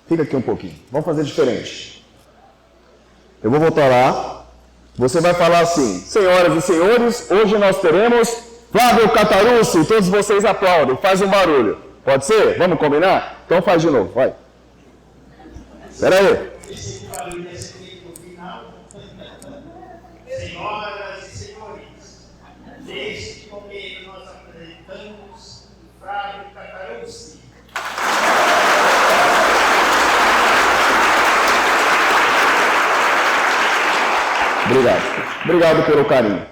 Fica aqui um pouquinho. Vamos fazer diferente. Eu vou voltar lá. Você vai falar assim: senhoras e senhores, hoje nós teremos Flávio Catarucci. Todos vocês aplaudem. Faz um barulho. Pode ser? Vamos combinar? Então faz de novo. Vai. Espera aí. Senhoras e senhores, neste momento nós apresentamos Flávio Catarucci. Obrigado. Obrigado pelo carinho.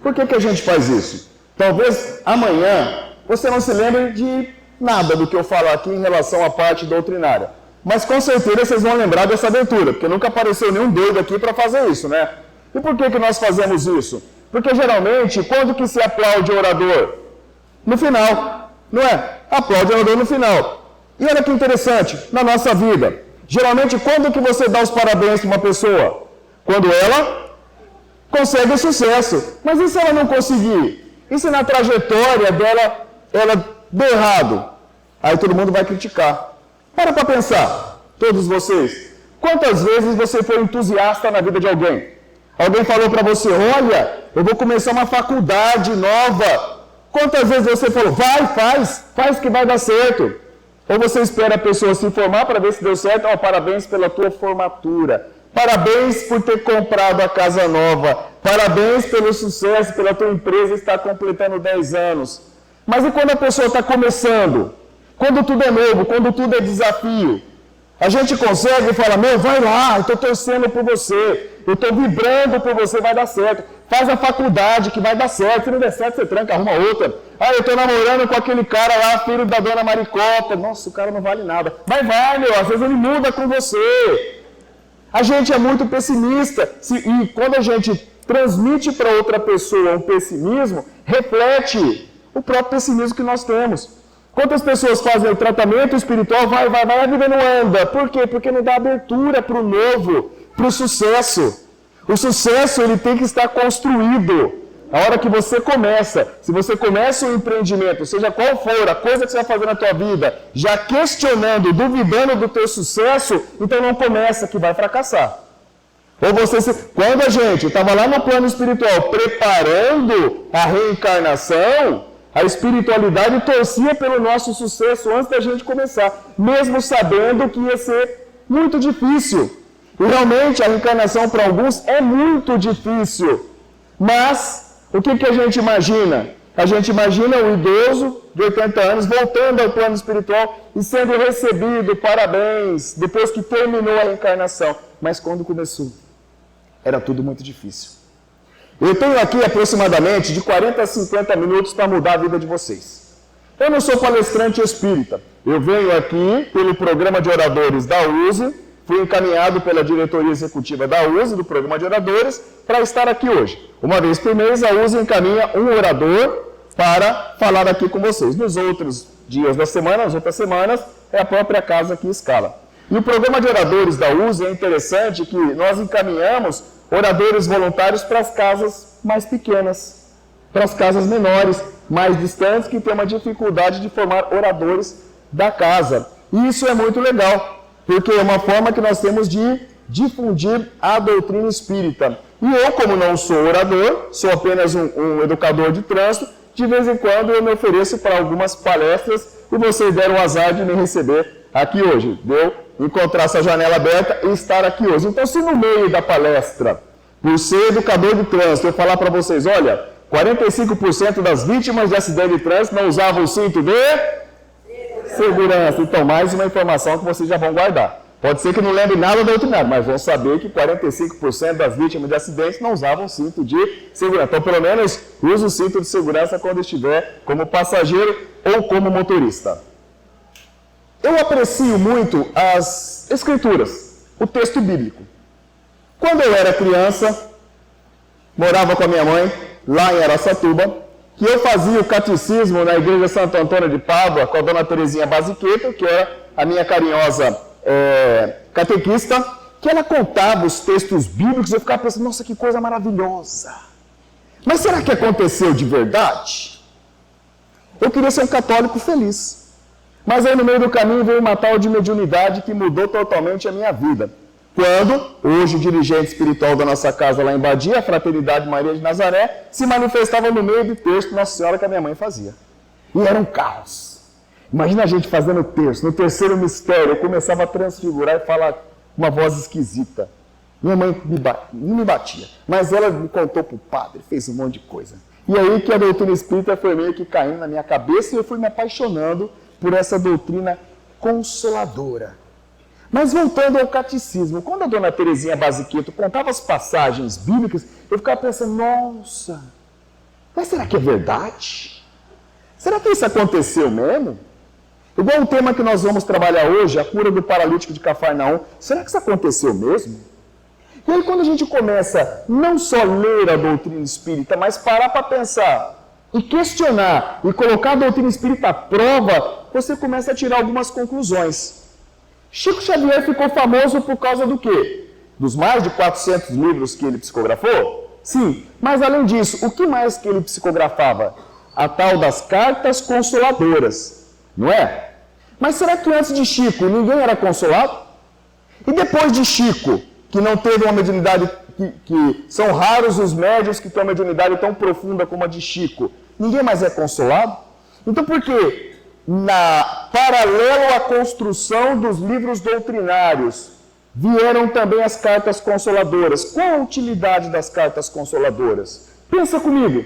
Por que a gente faz isso? Talvez amanhã você não se lembre de nada do que eu falo aqui em relação à parte doutrinária. Mas com certeza vocês vão lembrar dessa abertura, porque nunca apareceu nenhum doido aqui para fazer isso, né? E por que nós fazemos isso? Porque geralmente, quando que se aplaude o orador? No final, não é? Aplaude o orador no final. E olha que interessante, na nossa vida, geralmente quando que você dá os parabéns para uma pessoa? Quando ela consegue o sucesso. Mas e se ela não conseguir? E se na trajetória dela, ela deu errado? Aí todo mundo vai criticar. Para pensar, todos vocês. Quantas vezes você foi entusiasta na vida de alguém? Alguém falou para você: olha, eu vou começar uma faculdade nova. Quantas vezes você falou: vai, faz que vai dar certo? Ou você espera a pessoa se formar para ver se deu certo? Oh, parabéns pela tua formatura. Parabéns por ter comprado a casa nova. Parabéns pelo sucesso, pela tua empresa estar completando 10 anos. Mas e quando a pessoa está começando? Quando tudo é novo, quando tudo é desafio? A gente consegue e fala: meu, vai lá, eu estou torcendo por você, eu estou vibrando por você, vai dar certo. Faz a faculdade que vai dar certo, se não der certo você tranca, arruma outra. Ah, eu estou namorando com aquele cara lá, filho da dona Maricota. Nossa, o cara não vale nada. Mas vai, meu, às vezes ele muda com você. A gente é muito pessimista e quando a gente transmite para outra pessoa um pessimismo, reflete o próprio pessimismo que nós temos. Quantas pessoas fazem o tratamento espiritual, vai, a vida não anda. Por quê? Porque não dá abertura para o novo, para o sucesso. O sucesso ele tem que estar construído. A hora que você começa, se você começa um empreendimento, seja qual for a coisa que você vai fazer na tua vida, já questionando, duvidando do teu sucesso, então não começa, que vai fracassar. Ou você, quando a gente estava lá no plano espiritual, preparando a reencarnação, a espiritualidade torcia pelo nosso sucesso antes da gente começar, mesmo sabendo que ia ser muito difícil. E realmente a reencarnação para alguns é muito difícil. Mas o que a gente imagina? A gente imagina o idoso de 80 anos voltando ao plano espiritual e sendo recebido, parabéns, depois que terminou a reencarnação. Mas quando começou, era tudo muito difícil. Eu tenho aqui aproximadamente de 40 a 50 minutos para mudar a vida de vocês. Eu não sou palestrante espírita. Eu venho aqui pelo programa de oradores da USE, fui encaminhado pela diretoria executiva da USE, do programa de oradores, para estar aqui hoje. Uma vez por mês, a USE encaminha um orador para falar aqui com vocês. Nos outros dias da semana, nas outras semanas, é a própria casa que escala. E o programa de oradores da USE é interessante que nós encaminhamos oradores voluntários para as casas mais pequenas, para as casas menores, mais distantes, que têm uma dificuldade de formar oradores da casa. E isso é muito legal, porque é uma forma que nós temos de difundir a doutrina espírita. E eu, como não sou orador, sou apenas um educador de trânsito, de vez em quando eu me ofereço para algumas palestras e vocês deram o azar de me receber aqui hoje. Deu? Encontrar essa janela aberta e estar aqui hoje. Então, se no meio da palestra, por ser educador de trânsito, eu falar para vocês, olha, 45% das vítimas de acidente de trânsito não usavam o cinto de segurança. Então, mais uma informação que vocês já vão guardar. Pode ser que não lembre nada da doutrinária, mas vão saber que 45% das vítimas de acidentes não usavam cinto de segurança. Então, pelo menos, use o cinto de segurança quando estiver como passageiro ou como motorista. Eu aprecio muito as escrituras, o texto bíblico. Quando eu era criança, morava com a minha mãe, lá em Araçatuba, que eu fazia o catecismo na igreja Santo Antônio de Pádua com a dona Terezinha Basiqueta, que era a minha carinhosa catequista, que ela contava os textos bíblicos e eu ficava pensando, nossa, que coisa maravilhosa. Mas será que aconteceu de verdade? Eu queria ser um católico feliz. Mas aí no meio do caminho veio uma tal de mediunidade que mudou totalmente a minha vida. Quando, hoje, o dirigente espiritual da nossa casa lá em Badia, a Fraternidade Maria de Nazaré, se manifestava no meio do texto Nossa Senhora que a minha mãe fazia. E era um caos. Imagina a gente fazendo o terço. No terceiro mistério, eu começava a transfigurar e falar com uma voz esquisita. Minha mãe não me batia, mas ela me contou para o padre, fez um monte de coisa. E aí que a doutrina espírita foi meio que caindo na minha cabeça e eu fui me apaixonando por essa doutrina consoladora. Mas voltando ao catecismo, quando a dona Terezinha Basiqueto contava as passagens bíblicas, eu ficava pensando, nossa, mas será que é verdade? Será que isso aconteceu mesmo? Igual o tema que nós vamos trabalhar hoje, a cura do paralítico de Cafarnaum, será que isso aconteceu mesmo? E aí quando a gente começa não só ler a doutrina espírita, mas parar para pensar e questionar e colocar a doutrina espírita à prova, você começa a tirar algumas conclusões. Chico Xavier ficou famoso por causa do quê? Dos mais de 400 livros que ele psicografou? Sim, mas além disso, o que mais que ele psicografava? A tal das cartas consoladoras, não é? Mas será que antes de Chico ninguém era consolado? E depois de Chico, que não teve uma mediunidade, que são raros os médiuns que têm uma mediunidade tão profunda como a de Chico, ninguém mais é consolado? Então por quê? Paralelo à construção dos livros doutrinários, vieram também as cartas consoladoras. Qual a utilidade das cartas consoladoras? Pensa comigo,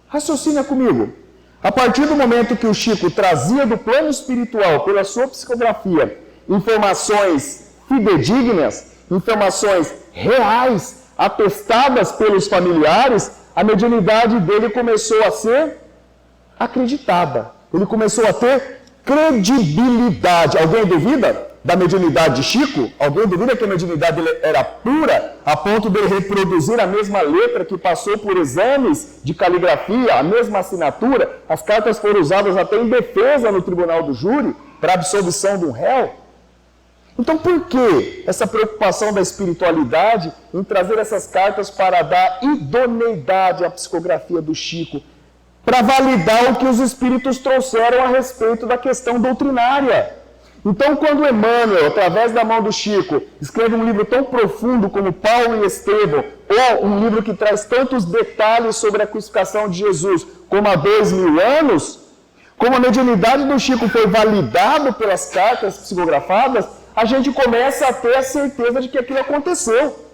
raciocina comigo. A partir do momento que o Chico trazia do plano espiritual, pela sua psicografia, informações fidedignas, informações reais, atestadas pelos familiares, a mediunidade dele começou a ser acreditada. Ele começou a ter credibilidade. Alguém duvida da mediunidade de Chico? Alguém duvida que a mediunidade dele era pura, a ponto de ele reproduzir a mesma letra que passou por exames de caligrafia, a mesma assinatura? As cartas foram usadas até em defesa no tribunal do júri, para absolvição do réu. Então, por que essa preocupação da espiritualidade em trazer essas cartas para dar idoneidade à psicografia do Chico? Para validar o que os espíritos trouxeram a respeito da questão doutrinária. Então, quando Emmanuel, através da mão do Chico, escreve um livro tão profundo como Paulo e Estevão, ou um livro que traz tantos detalhes sobre a crucificação de Jesus, como há 2000 anos, como a mediunidade do Chico foi validada pelas cartas psicografadas, a gente começa a ter a certeza de que aquilo aconteceu.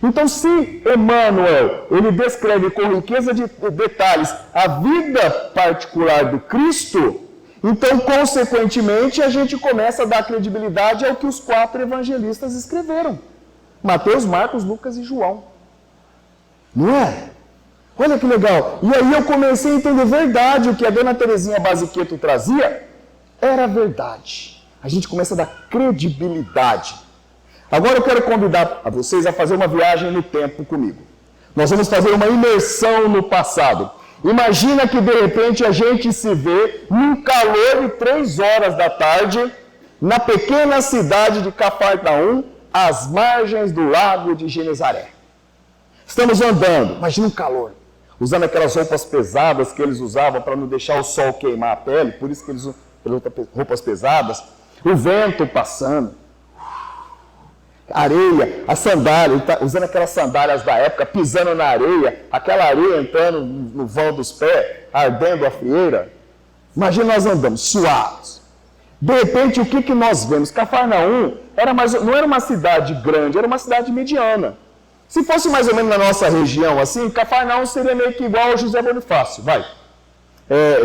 Então, se Emmanuel, ele descreve com riqueza de detalhes a vida particular do Cristo, então, consequentemente, a gente começa a dar credibilidade ao que os 4 evangelistas escreveram. Mateus, Marcos, Lucas e João. Não é? Olha que legal. E aí eu comecei a entender verdade, o que a dona Terezinha Basiqueto trazia era verdade. A gente começa a dar credibilidade. Agora eu quero convidar a vocês a fazer uma viagem no tempo comigo. Nós vamos fazer uma imersão no passado. Imagina que de repente a gente se vê num calor de 3 horas da tarde, na pequena cidade de Cafarnaum, às margens do lago de Genezaré. Estamos andando, imagina um calor, usando aquelas roupas pesadas que eles usavam para não deixar o sol queimar a pele, por isso que eles usam roupas pesadas, o vento passando. Areia, a sandália, usando aquelas sandálias da época, pisando na areia, aquela areia entrando no vão dos pés, ardendo a frieira. Imagina nós andamos suados. De repente, o que nós vemos? Cafarnaum não era uma cidade grande, era uma cidade mediana. Se fosse mais ou menos na nossa região, assim, Cafarnaum seria meio que igual ao José Bonifácio, vai.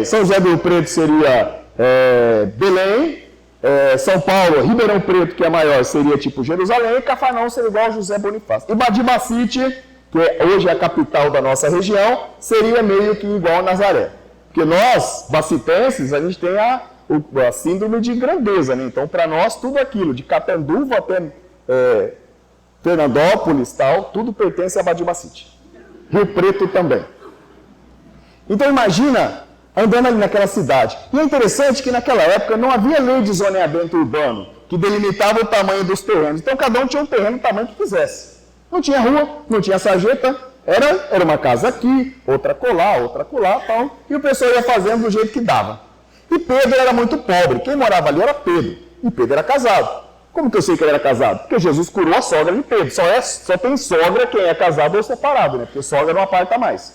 São José do Rio Preto seria Belém, São Paulo, Ribeirão Preto, que é maior, seria tipo Jerusalém, e Cafarnaum seria igual a José Bonifácio. E Badibacite, que hoje é a capital da nossa região, seria meio que igual a Nazaré. Porque nós, bacitenses, a gente tem a síndrome de grandeza, né? Então, para nós, tudo aquilo, de Catanduva até Fernandópolis, tal, tudo pertence a Badibacite. Rio Preto também. Então, imagina andando ali naquela cidade. E é interessante que naquela época não havia lei de zoneamento urbano que delimitava o tamanho dos terrenos. Então cada um tinha um terreno do tamanho que quisesse. Não tinha rua, não tinha sarjeta, era uma casa aqui, outra colar, tal. E o pessoal ia fazendo do jeito que dava. E Pedro era muito pobre. Quem morava ali era Pedro. E Pedro era casado. Como que eu sei que ele era casado? Porque Jesus curou a sogra de Pedro. Só tem sogra quem é casado ou separado, né? Porque sogra não aparta mais.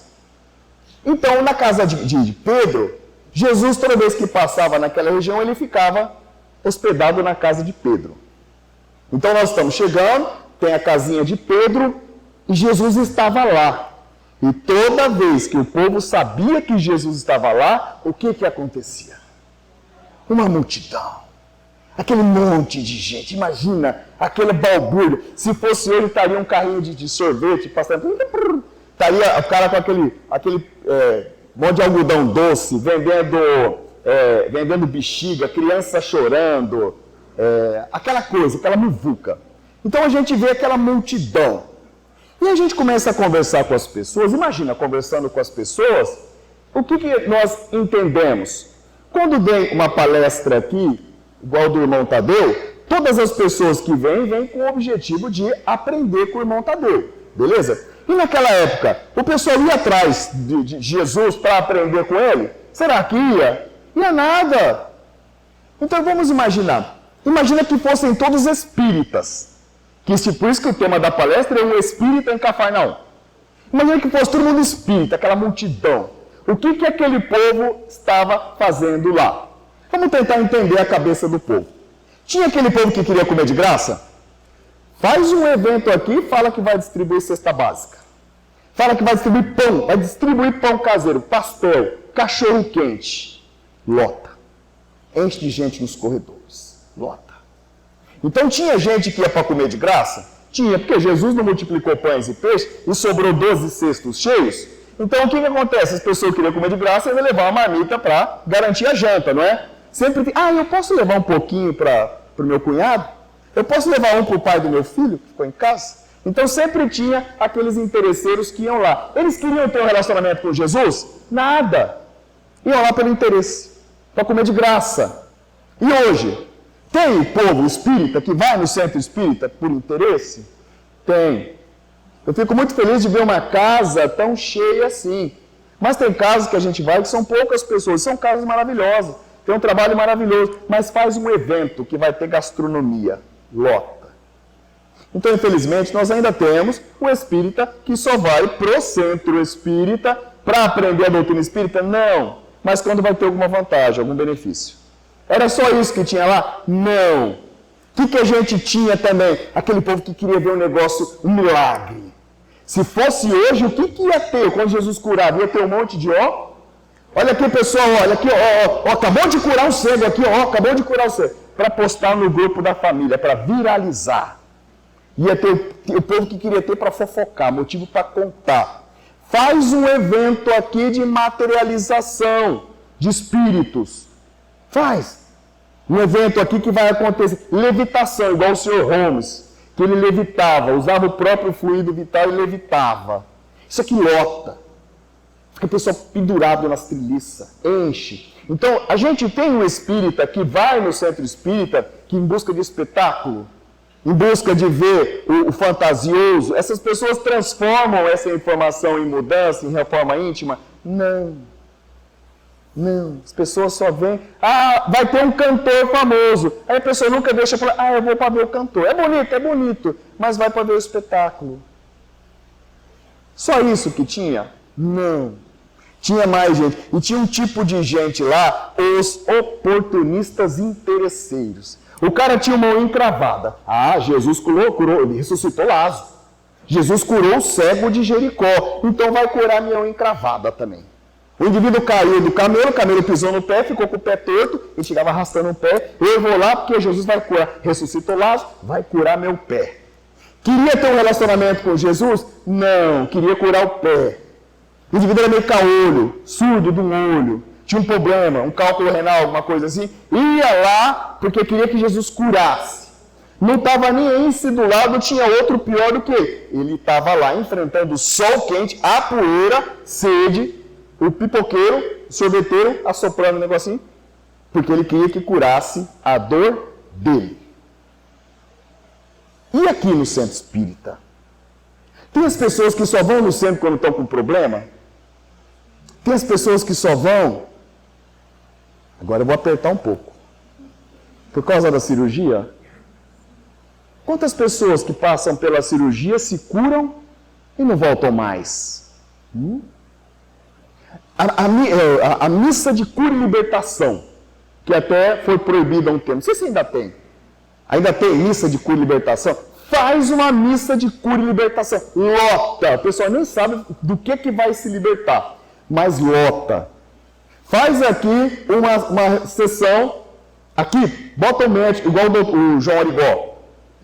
Então, na casa de Pedro, Jesus, toda vez que passava naquela região, ele ficava hospedado na casa de Pedro. Então, nós estamos chegando, tem a casinha de Pedro, e Jesus estava lá. E toda vez que o povo sabia que Jesus estava lá, o que acontecia? Uma multidão. Aquele monte de gente. Imagina aquele balbúrdio. Se fosse hoje, estaria um carrinho de sorvete passando. Estaria o cara com aquele monte de algodão doce, vendendo bexiga, criança chorando. Aquela coisa, aquela muvuca. Então a gente vê aquela multidão. E a gente começa a conversar com as pessoas. Imagina, conversando com as pessoas, o que nós entendemos? Quando dei uma palestra aqui, igual do irmão Tadeu, todas as pessoas que vêm com o objetivo de aprender com o irmão Tadeu. Beleza? E naquela época, o pessoal ia atrás de Jesus para aprender com ele? Será que ia? Ia nada. Então vamos imaginar. Imagina que fossem todos espíritas. Por isso que o tema da palestra é um espírita em Cafarnaum. Imagina que fosse todo mundo espírita, aquela multidão. O que aquele povo estava fazendo lá? Vamos tentar entender a cabeça do povo. Tinha aquele povo que queria comer de graça? Faz um evento aqui e fala que vai distribuir cesta básica. Fala que vai distribuir pão caseiro, pastel, cachorro quente. Lota. Enche de gente nos corredores. Lota. Então tinha gente que ia para comer de graça? Tinha, porque Jesus não multiplicou pães e peixes e sobrou 12 cestos cheios. Então o que acontece? As pessoas queriam comer de graça e iam levar uma marmita para garantir a janta, não é? Sempre tem, eu posso levar um pouquinho para o meu cunhado? Eu posso levar um para o pai do meu filho, que ficou em casa? Então sempre tinha aqueles interesseiros que iam lá. Eles queriam ter um relacionamento com Jesus? Nada. Iam lá pelo interesse, para comer de graça. E hoje, tem povo espírita que vai no centro espírita por interesse? Tem. Eu fico muito feliz de ver uma casa tão cheia assim. Mas tem casas que a gente vai que são poucas pessoas, são casas maravilhosas. Tem um trabalho maravilhoso, mas faz um evento que vai ter gastronomia. Lota. Então, infelizmente, nós ainda temos o espírita que só vai pro centro espírita para aprender a doutrina espírita? Não. Mas quando vai ter alguma vantagem, algum benefício. Era só isso que tinha lá? Não. O que a gente tinha também? Aquele povo que queria ver um negócio, um milagre. Se fosse hoje, o que ia ter quando Jesus curava? Ia ter um monte de Olha aqui, pessoal, olha aqui, acabou de curar um cego aqui, acabou de curar um cego. Para postar no grupo da família, para viralizar. Ia ter o povo que queria ter para fofocar, motivo para contar. Faz um evento aqui de materialização de espíritos. Faz. Um evento aqui que vai acontecer. Levitação, igual o Sr. Holmes, que ele levitava, usava o próprio fluido vital e levitava. Isso aqui lota. Fica a pessoa pendurada nas treliças, enche. Então, a gente tem um espírita que vai no centro espírita, que em busca de espetáculo, em busca de ver o fantasioso, essas pessoas transformam essa informação em mudança, em reforma íntima? Não. Não, as pessoas só veem, vai ter um cantor famoso. Aí a pessoa nunca deixa falar, eu vou para ver o cantor. É bonito, mas vai para ver o espetáculo. Só isso que tinha? Não. Tinha mais gente. E tinha um tipo de gente lá, os oportunistas interesseiros. O cara tinha uma unha encravada. Jesus curou, ele ressuscitou Lázaro. Jesus curou o cego de Jericó. Então vai curar minha unha encravada também. O indivíduo caiu do camelo, o camelo pisou no pé, ficou com o pé torto, e chegava arrastando o pé. Eu vou lá porque Jesus vai curar. Ressuscitou Lázaro, vai curar meu pé. Queria ter um relacionamento com Jesus? Não, queria curar o pé. O indivíduo era meio caolho, surdo de um olho, tinha um problema, um cálculo renal, alguma coisa assim. Ia lá porque queria que Jesus curasse. Não estava nem aí, se do lado tinha outro pior do que ele. Ele estava lá enfrentando o sol quente, a poeira, sede, o pipoqueiro, o sorveteiro, assoprando o negocinho, porque ele queria que curasse a dor dele. E aqui no centro espírita? Tem as pessoas que só vão no centro quando estão com problema? Tem as pessoas que só vão Agora eu vou apertar um pouco. Por causa da cirurgia, quantas pessoas que passam pela cirurgia se curam e não voltam mais? A missa de cura e libertação, que até foi proibida há um tempo. Não sei se ainda tem. Ainda tem missa de cura e libertação? Faz uma missa de cura e libertação. Lota. O pessoal nem sabe do que vai se libertar, mas lota. Faz aqui uma sessão, aqui, bota o médico, igual o João Arigó,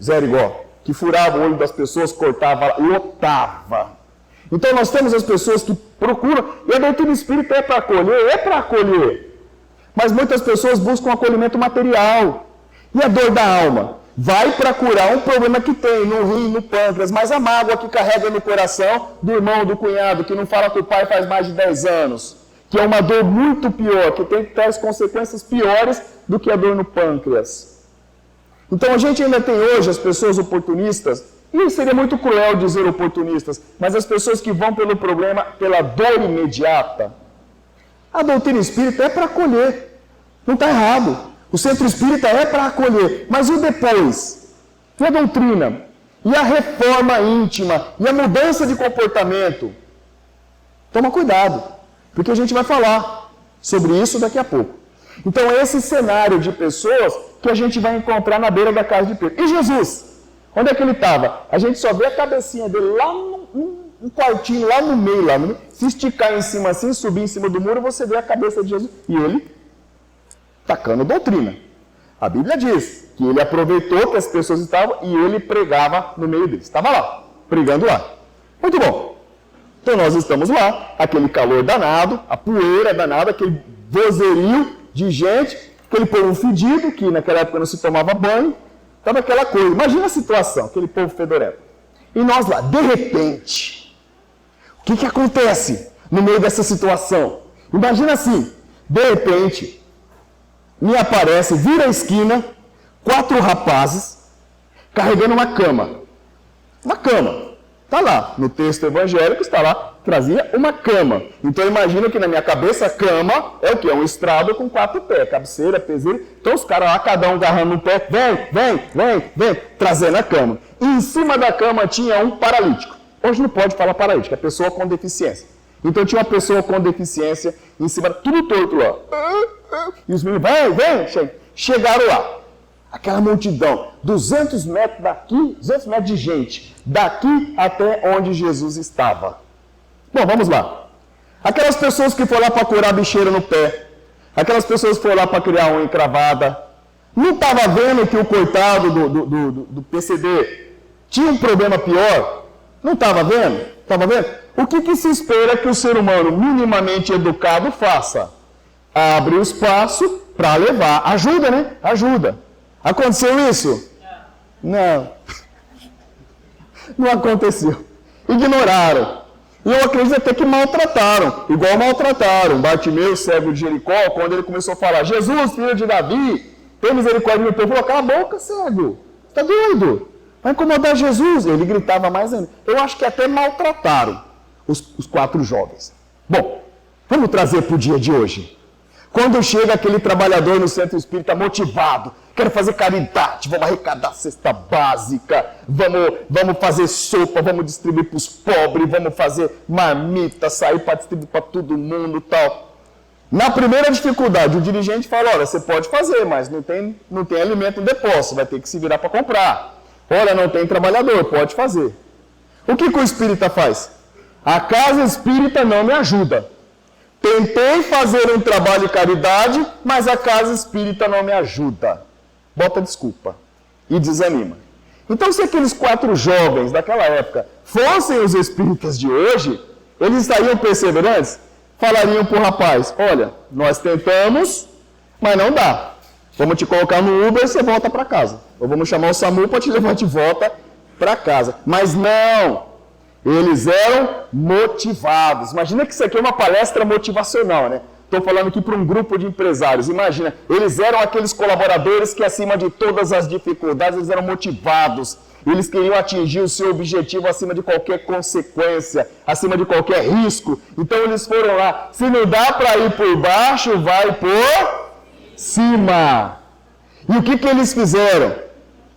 Zé Arigó, que furava o olho das pessoas, cortava, lotava. Então nós temos as pessoas que procuram, e a doutrina espírita é para acolher, mas muitas pessoas buscam acolhimento material. E a dor da alma? Vai para curar um problema que tem no rim, no pâncreas, mas a mágoa que carrega no coração do irmão, do cunhado, que não fala com o pai faz mais de 10 anos, que é uma dor muito pior, que tem que ter as consequências piores do que a dor no pâncreas. Então a gente ainda tem hoje as pessoas oportunistas, e seria muito cruel dizer oportunistas, mas as pessoas que vão pelo problema, pela dor imediata. A doutrina espírita é para acolher, não está errado. O centro espírita é para acolher, mas e depois? E a doutrina? E a reforma íntima? E a mudança de comportamento? Toma cuidado, porque a gente vai falar sobre isso daqui a pouco. Então, esse cenário de pessoas que a gente vai encontrar na beira da casa de Pedro. E Jesus? Onde é que ele estava? A gente só vê a cabecinha dele lá num quartinho, lá no meio. Se esticar em cima assim, subir em cima do muro, você vê a cabeça de Jesus. E ele tacando doutrina. A Bíblia diz que ele aproveitou que as pessoas estavam e ele pregava no meio deles. Estava lá, pregando lá. Muito bom. Então nós estamos lá, aquele calor danado, a poeira danada, aquele vozerio de gente, aquele povo fedido, que naquela época não se tomava banho, estava aquela coisa. Imagina a situação, aquele povo fedorento. E nós lá, de repente, o que acontece no meio dessa situação? Imagina assim, de repente, me aparece, vira a esquina, 4 rapazes carregando uma cama. Uma cama. Está lá, no texto evangélico, está lá, trazia uma cama. Então imagina que na minha cabeça, a cama é o quê? É um estrado com 4 pés, cabeceira, peseira. Então os caras lá, cada um agarrando um pé, vem, trazendo a cama. E em cima da cama tinha um paralítico. Hoje não pode falar paralítico, é pessoa com deficiência. Então tinha uma pessoa com deficiência em cima, tudo torto lá. E os meninos, vem, chegaram lá. Aquela multidão, 200 metros daqui, 200 metros de gente, daqui até onde Jesus estava. Bom, vamos lá. Aquelas pessoas que foram lá para curar a bicheira no pé, aquelas pessoas que foram lá para criar unha encravada, não estava vendo que o coitado do PCD tinha um problema pior? Não estava vendo? Estava vendo? O que se espera que o ser humano minimamente educado faça? Abre o espaço para levar. Ajuda, né? Ajuda. Aconteceu isso? Não. Não aconteceu. Ignoraram. E eu acredito até que maltrataram. Igual maltrataram Bartimeu, cego de Jericó, quando ele começou a falar: Jesus, filho de Davi, tem misericórdia do meu povo. Falou: cala a boca, cego. Você está doido? Vai incomodar Jesus. Ele gritava mais ainda. Eu acho que até maltrataram os 4 jovens. Bom, vamos trazer para o dia de hoje. Quando chega aquele trabalhador no centro espírita motivado, quero fazer caridade, vamos arrecadar cesta básica, vamos fazer sopa, vamos distribuir para os pobres, vamos fazer marmita, sair para distribuir para todo mundo e tal. Na primeira dificuldade, o dirigente fala: olha, você pode fazer, mas não tem alimento no depósito, vai ter que se virar para comprar. Olha, não tem trabalhador, pode fazer. O que o espírita faz? A casa espírita não me ajuda. Tentei fazer um trabalho de caridade, mas a casa espírita não me ajuda. Bota desculpa e desanima. Então, se aqueles 4 jovens daquela época fossem os espíritas de hoje, eles estariam perseverantes? Falariam para o rapaz: olha, nós tentamos, mas não dá. Vamos te colocar no Uber e você volta para casa. Ou vamos chamar o SAMU para te levar de volta para casa. Mas não. Eles eram motivados. Imagina que isso aqui é uma palestra motivacional, né? Estou falando aqui para um grupo de empresários. Imagina, eles eram aqueles colaboradores que, acima de todas as dificuldades, eles eram motivados. Eles queriam atingir o seu objetivo acima de qualquer consequência, acima de qualquer risco. Então eles foram lá. Se não dá para ir por baixo, vai por cima. E o que eles fizeram?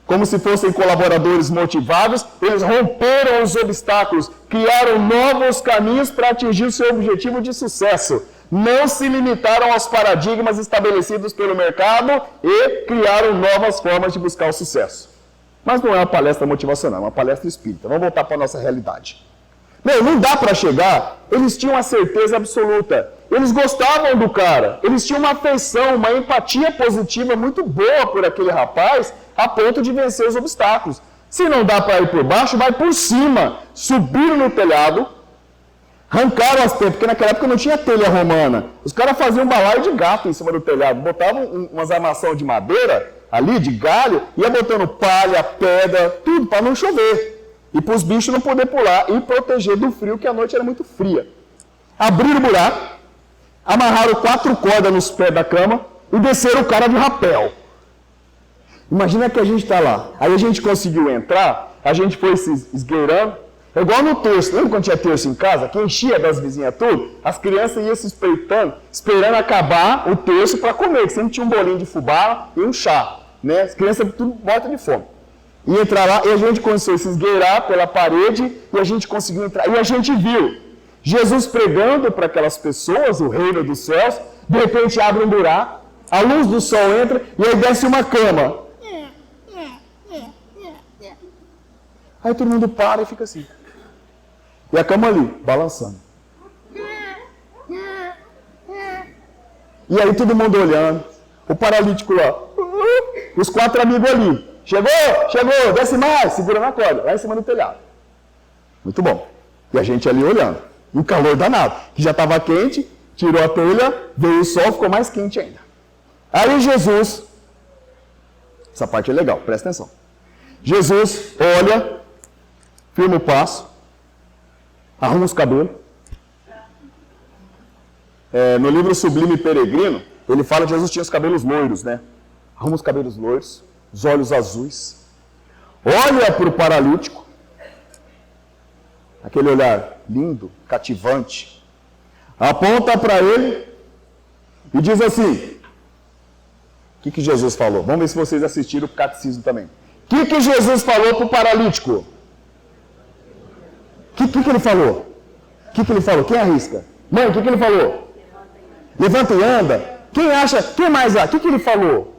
Como se fossem colaboradores motivados, eles romperam os obstáculos, criaram novos caminhos para atingir o seu objetivo de sucesso. Não se limitaram aos paradigmas estabelecidos pelo mercado e criaram novas formas de buscar o sucesso. Mas não é uma palestra motivacional, é uma palestra espírita. Vamos voltar para a nossa realidade. Não dá para chegar. Eles tinham a certeza absoluta. Eles gostavam do cara. Eles tinham uma afeição, uma empatia positiva muito boa por aquele rapaz, a ponto de vencer os obstáculos. Se não dá para ir por baixo, vai por cima. Subiram no telhado, arrancaram as telhas, porque naquela época não tinha telha romana. Os caras faziam um balaio de gato em cima do telhado. Botavam umas armação de madeira ali, de galho, ia botando palha, pedra, tudo para não chover. E para os bichos não poder pular e proteger do frio, que a noite era muito fria. Abriram o buraco, amarraram 4 cordas nos pés da cama e desceram o cara de rapel. Imagina que a gente está lá. Aí a gente conseguiu entrar, a gente foi se esgueirando. É igual no terço. Lembra quando tinha terço em casa? Que enchia das vizinhas tudo? As crianças iam se espreitando, esperando acabar o terço para comer. Que sempre tinha um bolinho de fubá e um chá. Né? As crianças tudo mortas de fome. E entrar lá, e a gente conseguiu se esgueirar pela parede, e a gente conseguiu entrar. E a gente viu Jesus pregando para aquelas pessoas, o reino dos céus, de repente abre um buraco, a luz do sol entra, e aí desce uma cama. Aí todo mundo para e fica assim. E a cama ali, balançando. E aí todo mundo olhando, o paralítico lá, os 4 amigos ali. Chegou, desce mais, segura na corda, lá em cima do telhado. Muito bom. E a gente ali olhando. E o calor danado, que já estava quente, tirou a telha, veio o sol, ficou mais quente ainda. Aí Jesus, essa parte é legal, presta atenção. Jesus olha, firma o passo, arruma os cabelos. No livro Sublime Peregrino, ele fala que Jesus tinha os cabelos loiros, né? Arruma os cabelos loiros, os olhos azuis, olha para o paralítico, aquele olhar lindo, cativante, aponta para ele e diz assim, o que Jesus falou? Vamos ver se vocês assistiram o catecismo também. O que Jesus falou para o paralítico? O que ele falou? O que ele falou? Quem arrisca? Mãe, o que ele falou? Levanta e anda. Quem acha? Quem mais acha? O que ele falou?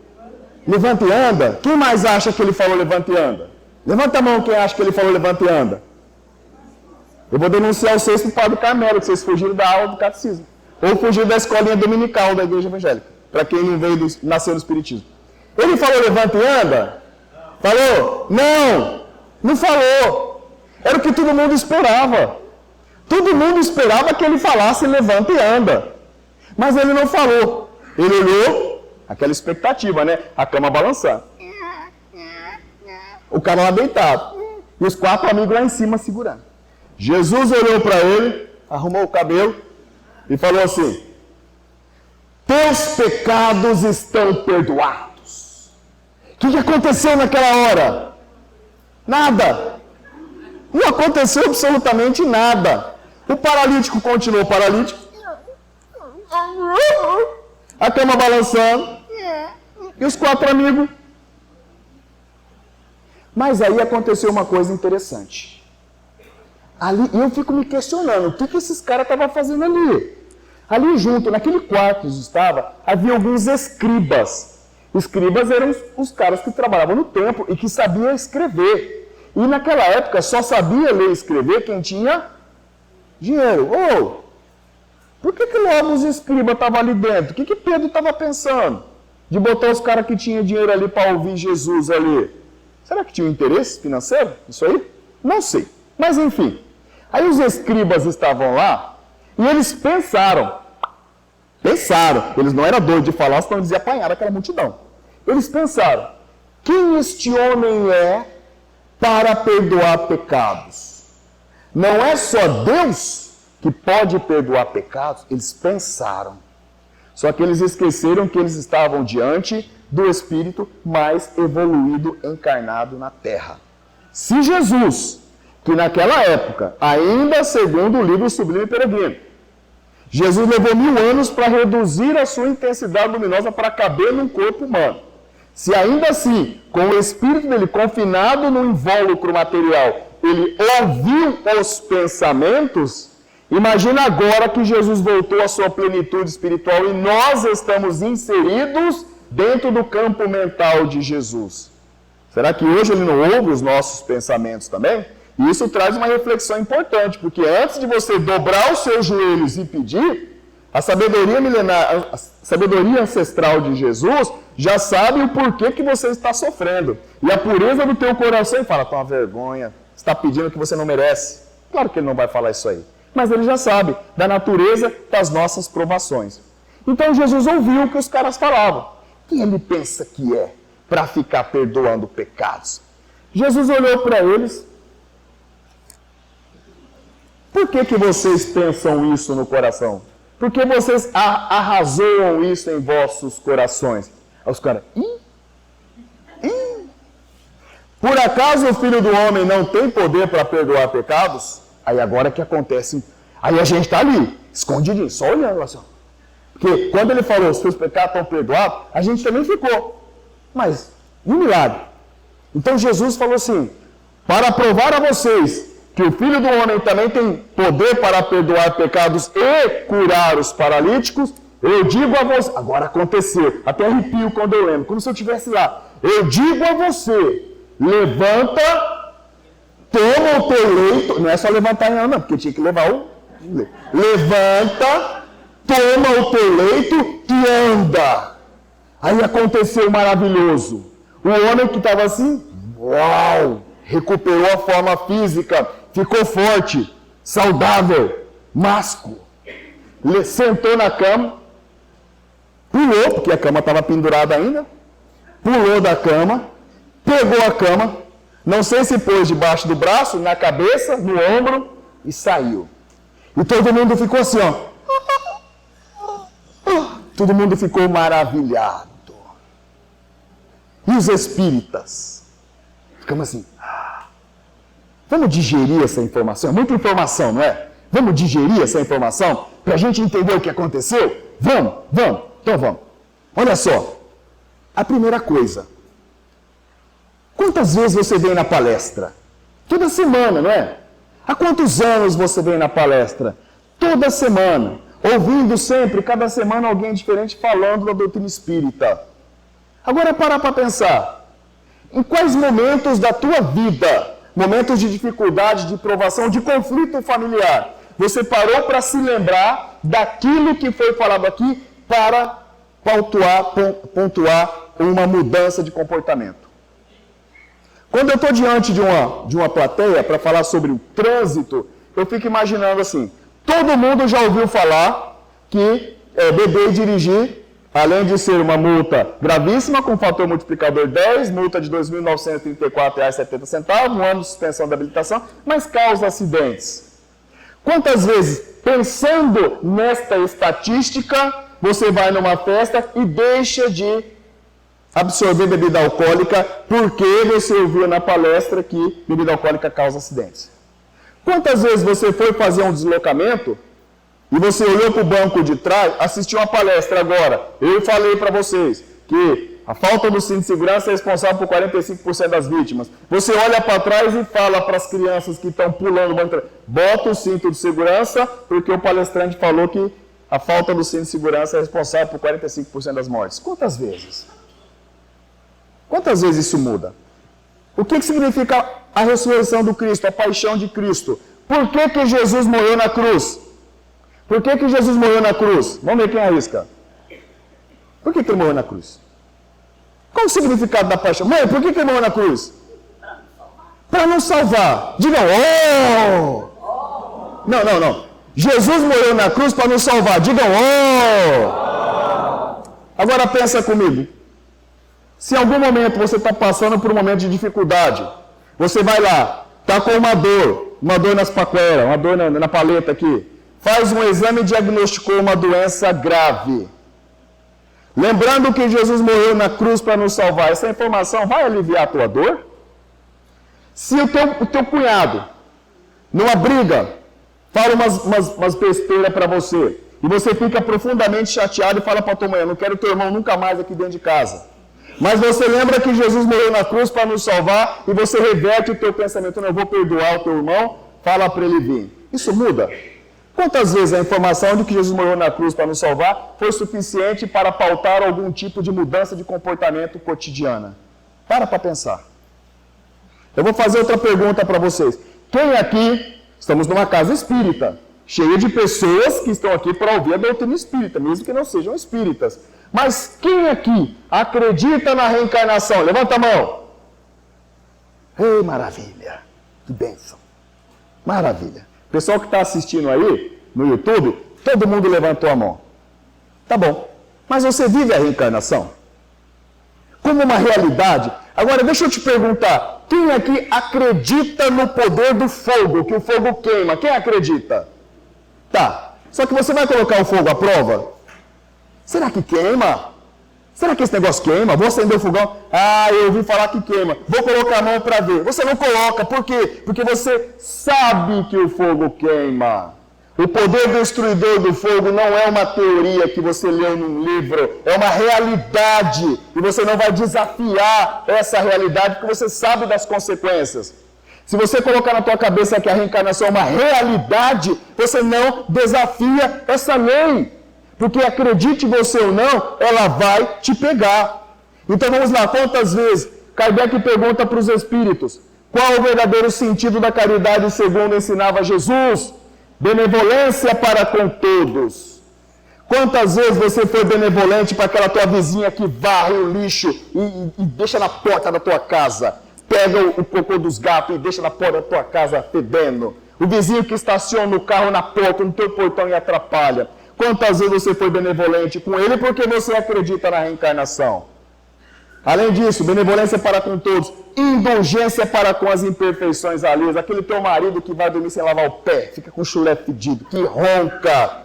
Levanta e anda. Quem mais acha que ele falou levanta e anda? Levanta a mão quem acha que ele falou levanta e anda. Eu vou denunciar vocês para o Padre Carmelo, que vocês fugiram da aula do catecismo. Ou fugiram da escolinha dominical da igreja evangélica. Para quem não veio nasceu no espiritismo. Ele falou levanta e anda? Falou? Não falou. Era o que todo mundo esperava. Todo mundo esperava que ele falasse levanta e anda. Mas ele não falou. Ele olhou, aquela expectativa, né? A cama balançando. O cara lá deitado. E os 4 amigos lá em cima segurando. Jesus olhou para ele, arrumou o cabelo e falou assim: teus pecados estão perdoados. O que aconteceu naquela hora? Nada. Não aconteceu absolutamente nada. O paralítico continuou paralítico. A cama balançando. E os 4 amigos. Mas aí aconteceu uma coisa interessante. Ali, eu fico me questionando, o que esses caras estavam fazendo ali? Ali junto, naquele quarto que estava, havia alguns escribas. Escribas eram os caras que trabalhavam no templo e que sabiam escrever. E naquela época só sabia ler e escrever quem tinha dinheiro. Por que logo os escribas estavam ali dentro? O que Pedro estava pensando? De botar os caras que tinham dinheiro ali para ouvir Jesus ali. Será que tinha um interesse financeiro? Isso aí? Não sei. Mas enfim. Aí os escribas estavam lá e eles pensaram. Eles não eram doidos de falar, senão eles iam apanhar aquela multidão. Eles pensaram, quem este homem é para perdoar pecados? Não é só Deus que pode perdoar pecados? Eles pensaram. Só que eles esqueceram que eles estavam diante do Espírito mais evoluído encarnado na Terra. Se Jesus, que naquela época, ainda segundo o livro Sublime Peregrino, Jesus levou 1000 anos para reduzir a sua intensidade luminosa para caber num corpo humano. Se ainda assim, com o espírito dele confinado no invólucro material, ele ouviu os pensamentos, imagina agora que Jesus voltou à sua plenitude espiritual e nós estamos inseridos dentro do campo mental de Jesus. Será que hoje ele não ouve os nossos pensamentos também? E isso traz uma reflexão importante, porque antes de você dobrar os seus joelhos e pedir, a sabedoria milenar, a sabedoria ancestral de Jesus já sabe o porquê que você está sofrendo. E a pureza do teu coração fala, toma vergonha, você está pedindo o que você não merece. Claro que ele não vai falar isso aí. Mas ele já sabe da natureza das nossas provações. Então Jesus ouviu o que os caras falavam. Quem ele pensa que é para ficar perdoando pecados? Jesus olhou para eles. Por que vocês pensam isso no coração? Por que vocês arrazoam isso em vossos corações? Aí os caras, por acaso o Filho do Homem não tem poder para perdoar pecados? Aí agora que acontece, aí a gente está ali, escondidinho, só olhando assim. Porque quando ele falou, os seus pecados estão perdoados, a gente também ficou. Mas, e um milagre? Então Jesus falou assim, para provar a vocês que o Filho do Homem também tem poder para perdoar pecados e curar os paralíticos, eu digo a você, agora aconteceu, até arrepio quando eu lembro, como se eu estivesse lá, eu digo a você, levanta, toma o teu leito, não é só levantar não, porque tinha que levar o... Levanta, toma o teu leito e anda. Aí aconteceu maravilhoso. O homem que estava assim, uau, recuperou a forma física, ficou forte, saudável, másculo. Sentou na cama, pulou, porque a cama estava pendurada ainda, pulou da cama, pegou a cama, não sei se pôs debaixo do braço, na cabeça, no ombro, e saiu. E todo mundo ficou assim, ó. Todo mundo ficou maravilhado. E os espíritas? Ficamos assim. Vamos digerir essa informação? É muita informação, não é? Vamos digerir essa informação para a gente entender o que aconteceu? Vamos. Então vamos. Olha só. A primeira coisa. Quantas vezes você vem na palestra? Toda semana, não é? Há quantos anos você vem na palestra? Toda semana. Ouvindo sempre, cada semana, alguém diferente falando da doutrina espírita. Agora parar para pensar. Em quais momentos da tua vida, momentos de dificuldade, de provação, de conflito familiar, você parou para se lembrar daquilo que foi falado aqui para pontuar uma mudança de comportamento? Quando eu estou diante de uma plateia para falar sobre o trânsito, eu fico imaginando assim, todo mundo já ouviu falar que beber e dirigir, além de ser uma multa gravíssima, com fator multiplicador 10, multa de R$ 2.934,70, um ano de suspensão da habilitação, mas causa acidentes. Quantas vezes, pensando nesta estatística, você vai numa festa e deixa de absorver bebida alcoólica porque você ouviu na palestra que bebida alcoólica causa acidentes? Quantas vezes você foi fazer um deslocamento e você olhou para o banco de trás, assistiu uma palestra agora, eu falei para vocês que a falta do cinto de segurança é responsável por 45% das vítimas. Você olha para trás e fala para as crianças que estão pulando o banco de trás, bota o cinto de segurança, porque o palestrante falou que a falta do cinto de segurança é responsável por 45% das mortes. Quantas vezes? Quantas vezes isso muda? O que significa a ressurreição do Cristo, a paixão de Cristo? Por que Jesus morreu na cruz? Por que Jesus morreu na cruz? Vamos ver quem arrisca. Por que ele morreu na cruz? Qual o significado da paixão? Mãe, por que ele morreu na cruz? Para nos salvar. Digam, oh! Não. Jesus morreu na cruz para nos salvar. Digam, oh! Agora pensa comigo. Se em algum momento você está passando por um momento de dificuldade, você vai lá, está com uma dor nas paqueras, uma dor na paleta aqui, faz um exame e diagnosticou uma doença grave. Lembrando que Jesus morreu na cruz para nos salvar, essa informação vai aliviar a tua dor? Se o teu cunhado, numa briga, fala umas besteiras para você, E você fica profundamente chateado e fala para a tua mãe, eu não quero teu irmão nunca mais aqui dentro de casa. Mas você lembra que Jesus morreu na cruz para nos salvar e você reverte o teu pensamento, não, eu vou perdoar o teu irmão, fala para ele vir. Isso muda? Quantas vezes a informação de que Jesus morreu na cruz para nos salvar foi suficiente para pautar algum tipo de mudança de comportamento cotidiana? Para pensar. Eu vou fazer outra pergunta para vocês. Quem aqui, estamos numa casa espírita, cheia de pessoas que estão aqui para ouvir a doutrina espírita, mesmo que não sejam espíritas. Mas quem aqui acredita na reencarnação? Levanta a mão. Ei, maravilha. Que bênção. Maravilha. Pessoal que está assistindo aí, no YouTube, todo mundo levantou a mão. Tá bom. Mas você vive a reencarnação? Como uma realidade? Agora, deixa eu te perguntar. Quem aqui acredita no poder do fogo, que o fogo queima? Quem acredita? Tá. Só que você vai colocar o fogo à prova? Será que queima? Será que esse negócio queima? Vou acender o fogão? Ah, eu ouvi falar que queima. Vou colocar a mão para ver. Você não coloca. Por quê? Porque você sabe que o fogo queima. O poder destruidor do fogo não é uma teoria que você leu num livro. É uma realidade. E você não vai desafiar essa realidade porque você sabe das consequências. Se você colocar na tua cabeça que a reencarnação é uma realidade, você não desafia essa lei. Porque acredite você ou não, ela vai te pegar. Então vamos lá, quantas vezes Kardec pergunta para os espíritos, qual o verdadeiro sentido da caridade segundo ensinava Jesus? Benevolência para com todos. Quantas vezes você foi benevolente para aquela tua vizinha que varre o lixo e deixa na porta da tua casa? Pega o cocô dos gatos e deixa na porta da tua casa fedendo. O vizinho que estaciona o carro na porta, no teu portão e atrapalha. Quantas vezes você foi benevolente com ele porque você acredita na reencarnação? Além disso, benevolência para com todos, indulgência para com as imperfeições alheias. Aquele teu marido que vai dormir sem lavar o pé, fica com o chulé fedido, que ronca.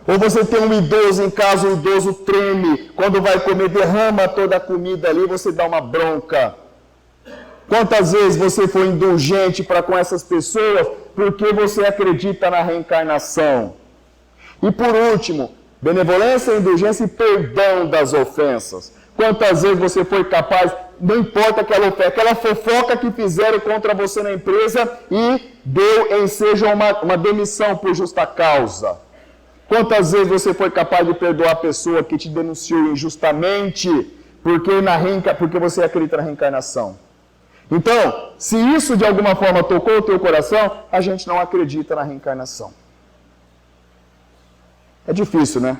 Ou você tem um idoso em casa, o idoso treme, quando vai comer, derrama toda a comida ali, você dá uma bronca. Quantas vezes você foi indulgente para com essas pessoas porque você acredita na reencarnação? E por último, benevolência, indulgência e perdão das ofensas. Quantas vezes você foi capaz, não importa aquela fofoca que fizeram contra você na empresa e deu ensejo a uma demissão por justa causa. Quantas vezes você foi capaz de perdoar a pessoa que te denunciou injustamente porque você acredita na reencarnação? Então, se isso de alguma forma tocou o teu coração, a gente não acredita na reencarnação. É difícil, né?